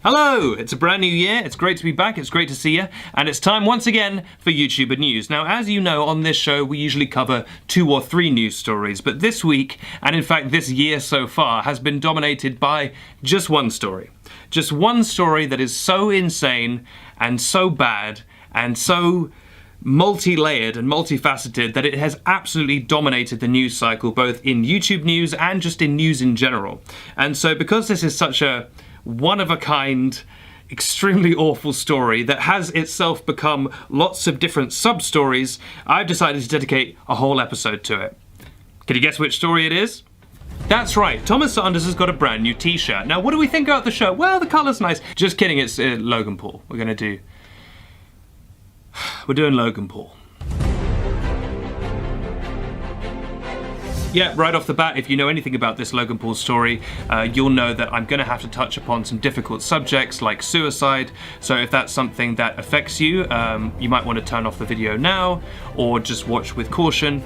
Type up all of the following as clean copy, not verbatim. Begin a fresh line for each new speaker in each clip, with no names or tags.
Hello! It's a brand new year, it's great to be back, it's great to see you, and it's time once again for YouTuber News. Now, as you know, on this show we usually cover 2 or 3 news stories, but this week, and in fact this year so far, has been dominated by just one story. Just one story that is so insane, and so bad, and so multi-layered and multifaceted that it has absolutely dominated the news cycle, both in YouTube news and just in news in general. And so because this is such a one-of-a-kind, extremely awful story that has itself become lots of different sub-stories, I've decided to dedicate a whole episode to it. Can you guess which story it is? That's right, Thomas Sanders has got a brand new t-shirt. Now, what do we think about the shirt? Well, the colour's nice. Just kidding, it's Logan Paul. We're doing Logan Paul. Yeah, right off the bat, if you know anything about this Logan Paul story, you'll know that I'm going to have to touch upon some difficult subjects like suicide. So if that's something that affects you, you might want to turn off the video now or just watch with caution,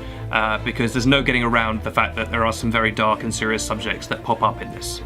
because there's no getting around the fact that there are some very dark and serious subjects that pop up in this.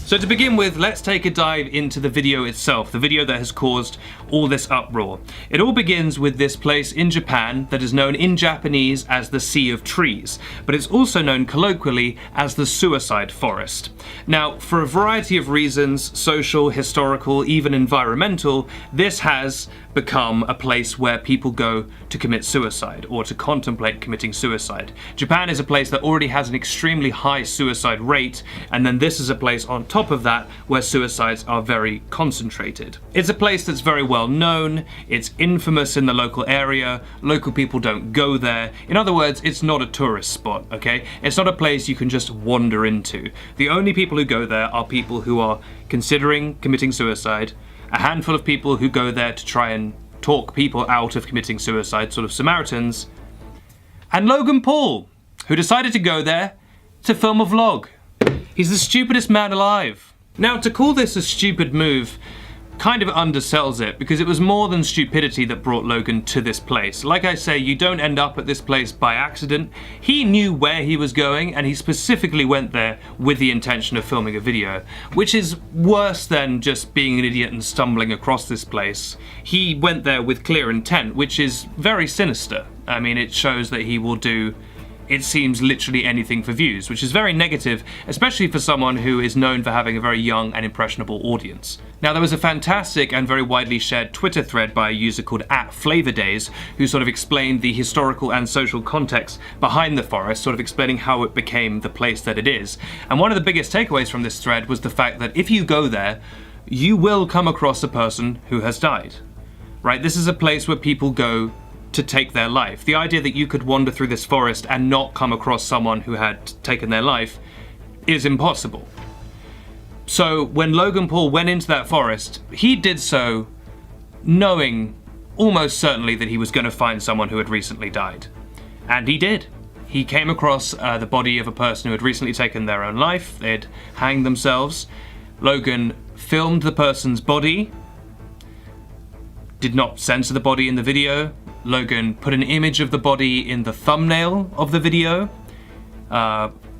So to begin with, let's take a dive into the video itself, the video that has caused all this uproar. It all begins with this place in Japan that is known in Japanese as the Sea of Trees, but it's also known colloquially as the Suicide Forest. Now, for a variety of reasons, social, historical, even environmental, this has become a place where people go to commit suicide or to contemplate committing suicide. Japan is a place that already has an extremely high suicide rate, and then this is a place on top of that where suicides are very concentrated. It's a place that's very well known, it's infamous in the local area, local people don't go there. In other words, it's not a tourist spot, okay? It's not a place you can just wander into. The only people who go there are people who are considering committing suicide, a handful of people who go there to try and talk people out of committing suicide, sort of Samaritans, and Logan Paul, who decided to go there to film a vlog. He's the stupidest man alive. Now, to call this a stupid move kind of undersells it, because it was more than stupidity that brought Logan to this place. Like I say, you don't end up at this place by accident. He knew where he was going, and he specifically went there with the intention of filming a video, which is worse than just being an idiot and stumbling across this place. He went there with clear intent, which is very sinister. I mean, it shows that he will do, it seems, literally anything for views, which is very negative, especially for someone who is known for having a very young and impressionable audience. Now, there was a fantastic and very widely shared Twitter thread by a user called @FlavorDays, who sort of explained the historical and social context behind the forest, sort of explaining how it became the place that it is. And one of the biggest takeaways from this thread was the fact that if you go there, you will come across a person who has died, right? This is a place where people go to take their life. The idea that you could wander through this forest and not come across someone who had taken their life is impossible. So when Logan Paul went into that forest, he did so knowing almost certainly that he was going to find someone who had recently died. And he did. He came across the body of a person who had recently taken their own life. They'd hanged themselves. Logan filmed the person's body, did not censor the body in the video. Logan put an image of the body in the thumbnail of the video.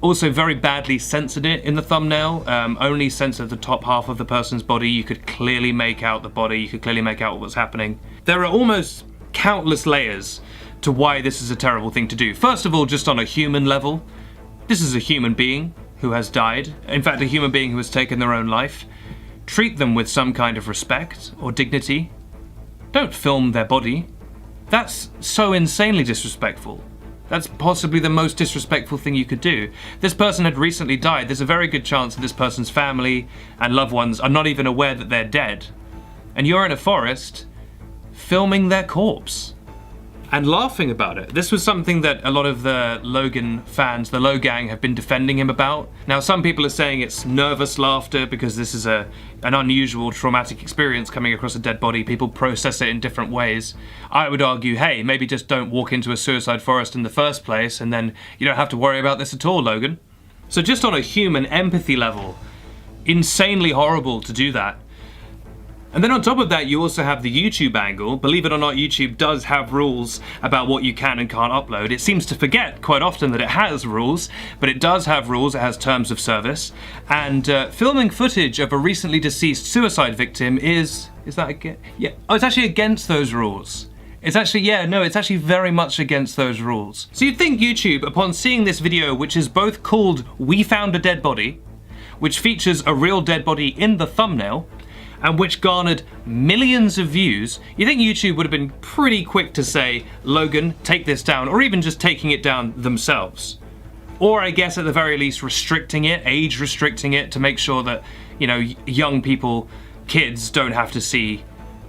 Also very badly censored it in the thumbnail. Only censored the top half of the person's body. You could clearly make out the body. You could clearly make out what was happening. There are almost countless layers to why this is a terrible thing to do. First of all, just on a human level, this is a human being who has died. In fact, a human being who has taken their own life. Treat them with some kind of respect or dignity. Don't film their body. That's so insanely disrespectful. That's possibly the most disrespectful thing you could do. This person had recently died. There's a very good chance that this person's family and loved ones are not even aware that they're dead. And you're in a forest filming their corpse and laughing about it. This was something that a lot of the Logan fans, the Logang, have been defending him about. Now, some people are saying it's nervous laughter because this is an unusual traumatic experience coming across a dead body. People process it in different ways. I would argue, hey, maybe just don't walk into a suicide forest in the first place, and then you don't have to worry about this at all, Logan. So just on a human empathy level, insanely horrible to do that. And then on top of that, you also have the YouTube angle. Believe it or not, YouTube does have rules about what you can and can't upload. It seems to forget quite often that it has rules, but it does have rules. It has terms of service. And filming footage of a recently deceased suicide victim is that again? Yeah, oh, it's actually against those rules. It's actually, yeah, no, it's actually very much against those rules. So you'd think YouTube, upon seeing this video, which is both called "We Found a Dead Body," which features a real dead body in the thumbnail, and which garnered millions of views, you think YouTube would have been pretty quick to say, Logan, take this down, or even just taking it down themselves. Or I guess at the very least restricting it, age restricting it, to make sure that, you know, young people, kids don't have to see,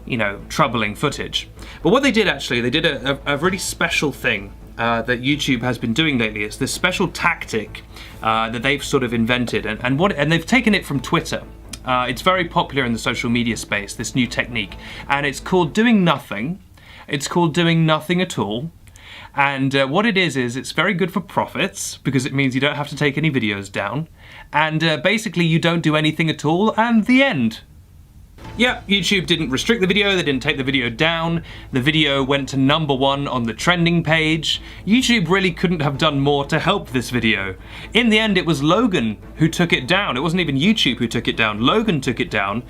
you know, troubling footage. But what they did actually, they did a really special thing that YouTube has been doing lately. It's this special tactic that they've sort of invented, and they've taken it from Twitter. It's very popular in the social media space, this new technique, and it's called doing nothing. It's called doing nothing at all. And what it is it's very good for profits, because it means you don't have to take any videos down, and basically you don't do anything at all, and the end. Yeah, YouTube didn't restrict the video, they didn't take the video down, the video went to #1 on the trending page. YouTube really couldn't have done more to help this video. In the end, it was Logan who took it down. It wasn't even YouTube who took it down, Logan took it down.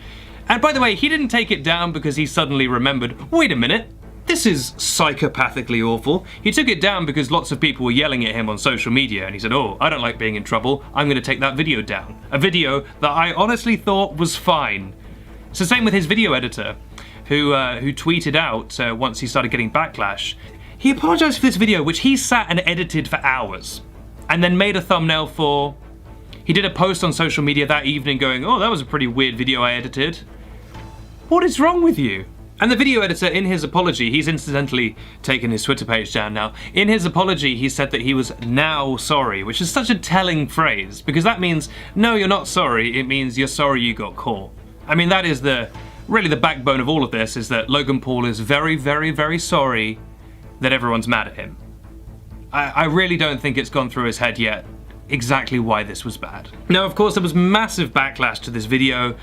And by the way, he didn't take it down because he suddenly remembered, wait a minute, this is psychopathically awful. He took it down because lots of people were yelling at him on social media, and he said, oh, I don't like being in trouble, I'm gonna take that video down. A video that I honestly thought was fine. It's the same with his video editor, who tweeted out once he started getting backlash. He apologized for this video, which he sat and edited for hours, and then made a thumbnail for. He did a post on social media that evening going, oh, that was a pretty weird video I edited. What is wrong with you? And the video editor, in his apology, he's incidentally taken his Twitter page down now. In his apology, he said that he was now sorry, which is such a telling phrase, because that means, no, you're not sorry, it means you're sorry you got caught. I mean, that is really the backbone of all of this, is that Logan Paul is very, very, very sorry that everyone's mad at him. I really don't think it's gone through his head yet exactly why this was bad. Now, of course, there was massive backlash to this video.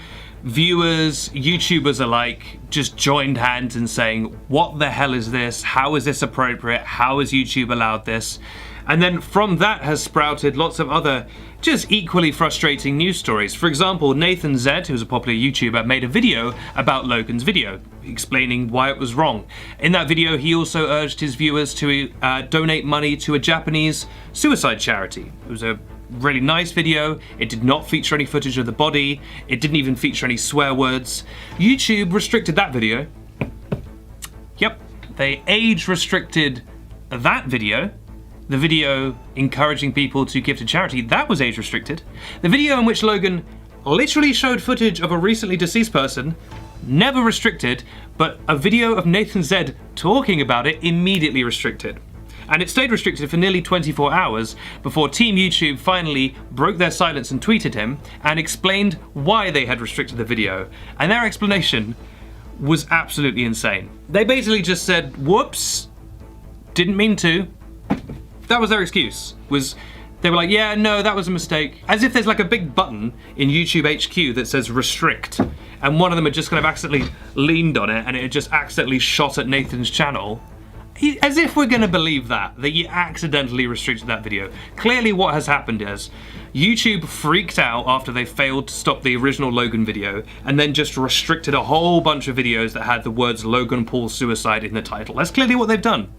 Viewers, YouTubers alike, just joined hands in saying, what the hell is this? How is this appropriate? How has YouTube allowed this? And then from that has sprouted lots of other just equally frustrating news stories. For example, Nathan Zed, who's a popular YouTuber, made a video about Logan's video, explaining why it was wrong. In that video, he also urged his viewers to donate money to a Japanese suicide charity. It was a really nice video. It did not feature any footage of the body. It didn't even feature any swear words. YouTube restricted that video. Yep, they age restricted that video. The video encouraging people to give to charity, that was age restricted. The video in which Logan literally showed footage of a recently deceased person, never restricted, but a video of Nathan Zed talking about it, immediately restricted. And it stayed restricted for nearly 24 hours before Team YouTube finally broke their silence and tweeted him and explained why they had restricted the video. And their explanation was absolutely insane. They basically just said, whoops, didn't mean to. That was their excuse, they were like, yeah, no, that was a mistake. As if there's like a big button in YouTube HQ that says restrict, and one of them had just kind of accidentally leaned on it and it had just accidentally shot at Nathan's channel. As if we're gonna believe that you accidentally restricted that video. Clearly what has happened is YouTube freaked out after they failed to stop the original Logan video and then just restricted a whole bunch of videos that had the words Logan Paul suicide in the title. That's clearly what they've done.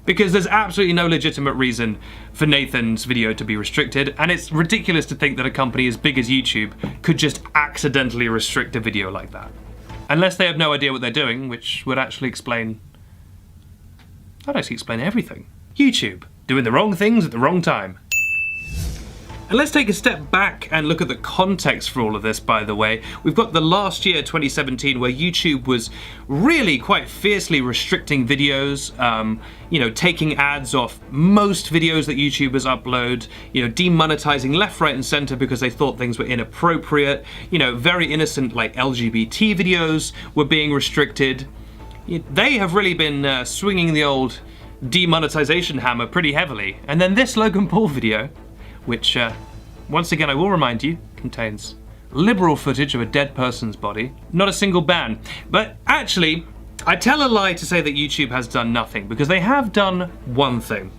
Because there's absolutely no legitimate reason for Nathan's video to be restricted, and it's ridiculous to think that a company as big as YouTube could just accidentally restrict a video like that. Unless they have no idea what they're doing, which would actually explain... I'd actually explain everything. YouTube, doing the wrong things at the wrong time. And let's take a step back and look at the context for all of this, by the way. We've got the last year, 2017, where YouTube was really quite fiercely restricting videos, you know, taking ads off most videos that YouTubers upload, you know, demonetizing left, right, and center because they thought things were inappropriate. You know, very innocent, like LGBT videos were being restricted. They have really been swinging the old demonetization hammer pretty heavily. And then this Logan Paul video, which, once again, I will remind you, contains liberal footage of a dead person's body. Not a single ban. But actually, I tell a lie to say that YouTube has done nothing, because they have done one thing.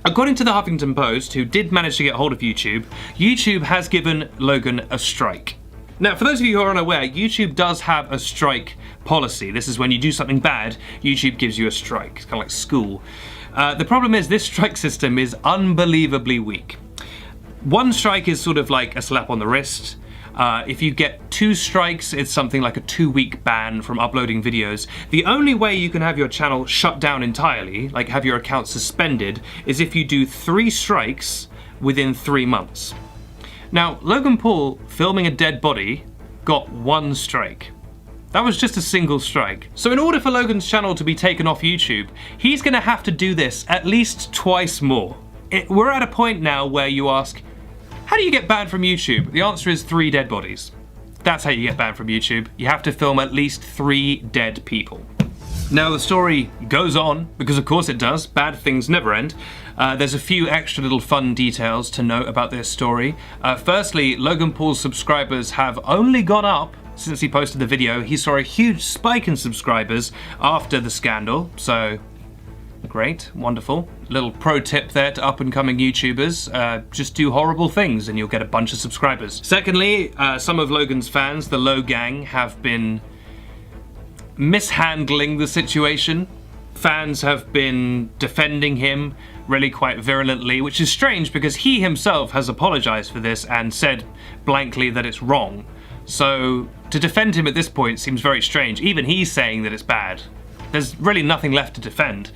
According to the Huffington Post, who did manage to get hold of YouTube, YouTube has given Logan a strike. Now, for those of you who are unaware, YouTube does have a strike policy. This is when you do something bad, YouTube gives you a strike. It's kind of like school. The problem is this strike system is unbelievably weak. One strike is sort of like a slap on the wrist. If you get 2 strikes, it's something like a 2-week ban from uploading videos. The only way you can have your channel shut down entirely, like have your account suspended, is if you do 3 strikes within 3 months. Now, Logan Paul filming a dead body got 1 strike. That was just a single strike. So in order for Logan's channel to be taken off YouTube, he's gonna have to do this at least twice more. We're at a point now where you ask, how do you get banned from YouTube? The answer is 3 dead bodies. That's how you get banned from YouTube. You have to film at least 3 dead people. Now the story goes on, because of course it does, bad things never end. There's a few extra little fun details to note about this story. Firstly, Logan Paul's subscribers have only gone up since he posted the video. He saw a huge spike in subscribers after the scandal, so great, wonderful. Little pro tip there to up-and-coming YouTubers, just do horrible things and you'll get a bunch of subscribers. Secondly, some of Logan's fans, the Low Gang, have been mishandling the situation. Fans have been defending him really quite virulently, which is strange because he himself has apologized for this and said blankly that it's wrong. So to defend him at this point seems very strange. Even he's saying that it's bad. There's really nothing left to defend.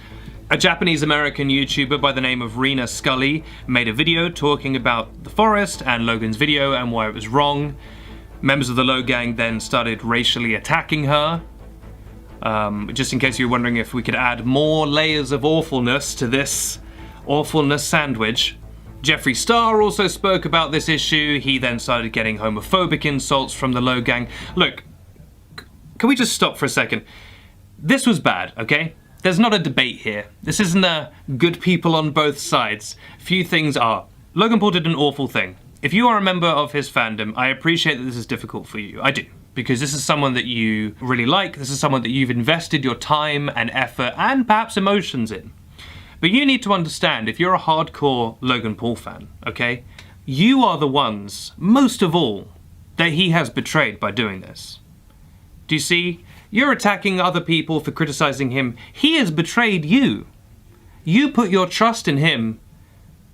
A Japanese-American YouTuber by the name of Rena Scully made a video talking about the forest and Logan's video and why it was wrong. Members of the Low Gang then started racially attacking her. Just in case you're wondering if we could add more layers of awfulness to this awfulness sandwich. Jeffree Star also spoke about this issue. He then started getting homophobic insults from the Low Gang. Look, can we just stop for a second? This was bad, okay? There's not a debate here. This isn't a good people on both sides. Few things are. Logan Paul did an awful thing. If you are a member of his fandom, I appreciate that this is difficult for you. I do. Because this is someone that you really like. This is someone that you've invested your time and effort and perhaps emotions in. But you need to understand, if you're a hardcore Logan Paul fan, okay, you are the ones, most of all, that he has betrayed by doing this. Do you see? You're attacking other people for criticizing him. He has betrayed you. You put your trust in him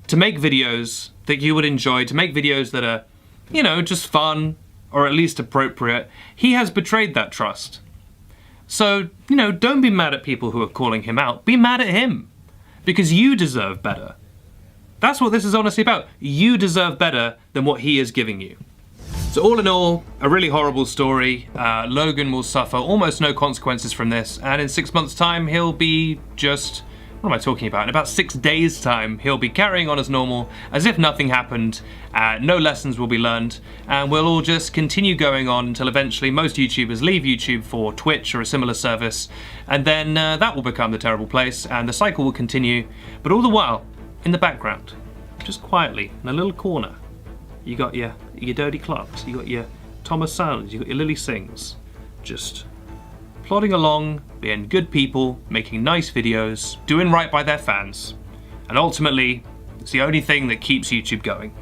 to make videos that you would enjoy, to make videos that are, you know, just fun or at least appropriate. He has betrayed that trust. So, you know, don't be mad at people who are calling him out. Be mad at him. Because you deserve better. That's what this is honestly about. You deserve better than what he is giving you. So all in all, a really horrible story. Logan will suffer almost no consequences from this, and in 6 months' time, he'll be just... What am I talking about? In about 6 days' time, he'll be carrying on as normal, as if nothing happened, no lessons will be learned, and we'll all just continue going on until eventually most YouTubers leave YouTube for Twitch or a similar service, and then that will become the terrible place, and the cycle will continue. But all the while, in the background, just quietly, in a little corner, you got your Dirty Clarks, you got your Thomas Sounds, you got your Lily Sings, just plodding along, being good people, making nice videos, doing right by their fans. And ultimately, it's the only thing that keeps YouTube going.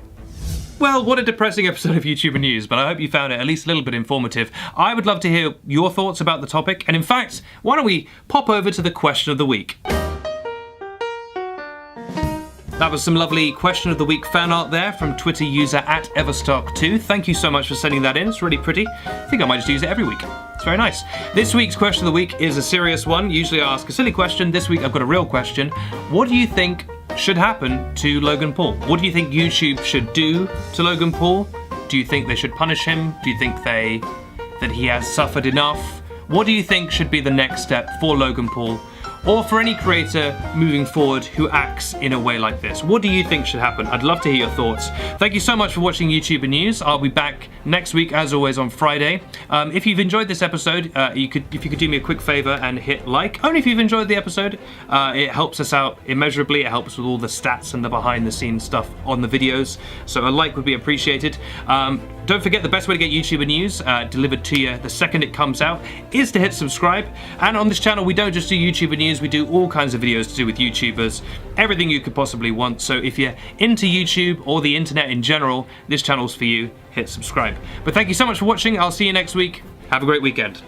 Well, what a depressing episode of YouTuber News, but I hope you found it at least a little bit informative. I would love to hear your thoughts about the topic, and in fact, why don't we pop over to the question of the week. That was some lovely question of the week fan art there from Twitter user @Everstock2. Thank you so much for sending that in, it's really pretty. I think I might just use it every week. It's very nice. This week's question of the week is a serious one. Usually I ask a silly question. This week I've got a real question. What do you think should happen to Logan Paul? What do you think YouTube should do to Logan Paul? Do you think they should punish him? Do you think that he has suffered enough? What do you think should be the next step for Logan Paul? Or for any creator moving forward who acts in a way like this? What do you think should happen? I'd love to hear your thoughts. Thank you so much for watching YouTuber News. I'll be back next week, as always, on Friday. If you've enjoyed this episode, if you could do me a quick favor and hit like. Only if you've enjoyed the episode. It helps us out immeasurably. It helps with all the stats and the behind the scenes stuff on the videos. So a like would be appreciated. Don't forget, the best way to get YouTuber news delivered to you the second it comes out is to hit subscribe. And on this channel, we don't just do YouTuber news, we do all kinds of videos to do with YouTubers, everything you could possibly want. So if you're into YouTube or the internet in general, this channel's for you. Hit subscribe. But thank you so much for watching. I'll see you next week. Have a great weekend.